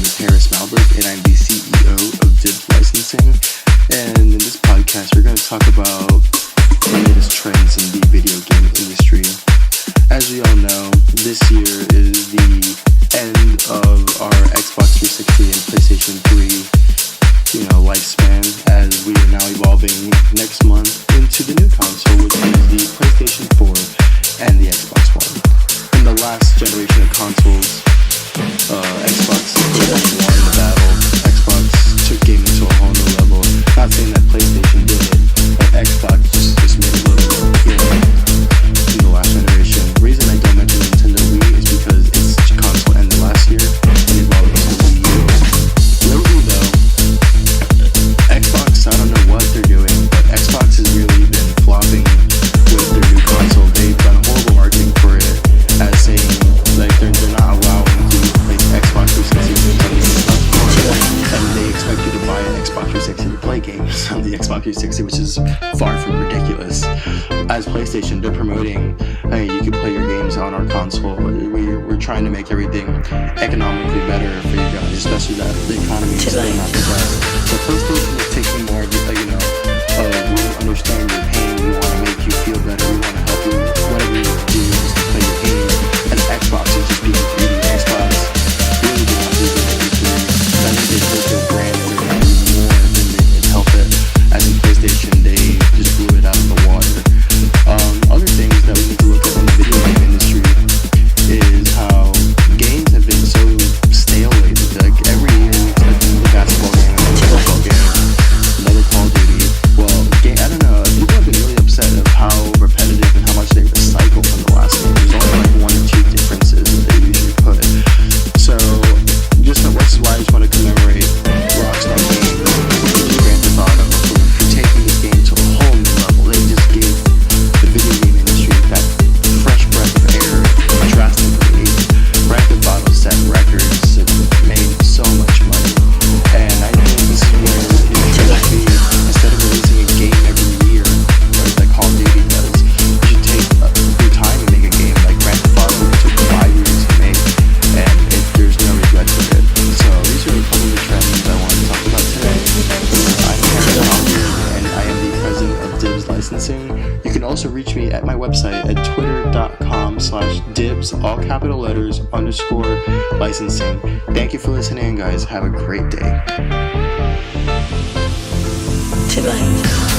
is Harris Malberg, and I'm the CEO of Dibs Licensing. And in this podcast, we're going to talk about the latest trends in the video game industry. As we all know, this year is the end of our Xbox 360 and PlayStation 3, lifespan, as we are now evolving next month into the new console, which is the PlayStation 4 and the Xbox One. In the last generation of consoles, Xbox won the battle. Xbox took gaming to a whole new level. Not saying that PlayStation did it, but Xbox just made a little bit in the last generation. The reason I don't mention Nintendo Wii is because its console ended last year and evolved into Wii U. Lately though, Xbox, I don't know what they're doing, but Xbox has really been flopping with their new console. They've done horrible marketing for it, as saying like they're not allowing to replace Xbox 360 and they expect you to buy an Xbox 360 to play games on the Xbox 360, which is far from ridiculous. As PlayStation, they're promoting, hey, you can play your games on our console. We're trying to make everything economically better for you guys, especially that the economy is still not the best. So PlayStation is taking more of we understand your pain, we want to make you feel better, we want to help you, whatever you do, just to play your game. And Xbox is just being greedy. Xbox really did not do the industry. I think they took their brand and they're going to do more than they did help it. As in PlayStation, they just blew it out of the water. Other things that we need to look at in the video game industry is how games have been so stale lately. Like every year we expect another basketball game, another football game, another Call of Duty. Well, I don't know, people have been really upset of how repetitive and how much they recycle from the last game. There's only like one or two differences that they usually put. So, this is why I just want to commemorate Rockstar Games and Grand Theft Auto for taking this game to a whole new level. They just gave the video game industry that fresh breath of air drastically. Grand Theft Auto set records and made so much money. And I think this is where it should be. Instead of releasing a game every year, like Call of Duty does, you should take your time and make a game. Like Grand Theft Auto took 5 years to make, and there's no regret to it. So these are a couple of the trends I want to talk about today. I'm Harris Malberg, and I am the president of Dibs Licensing. You can also reach me at my website at twitter.com/dibs, all capital letters, _licensing. Thank you for listening, guys. Have a great day. Tonight.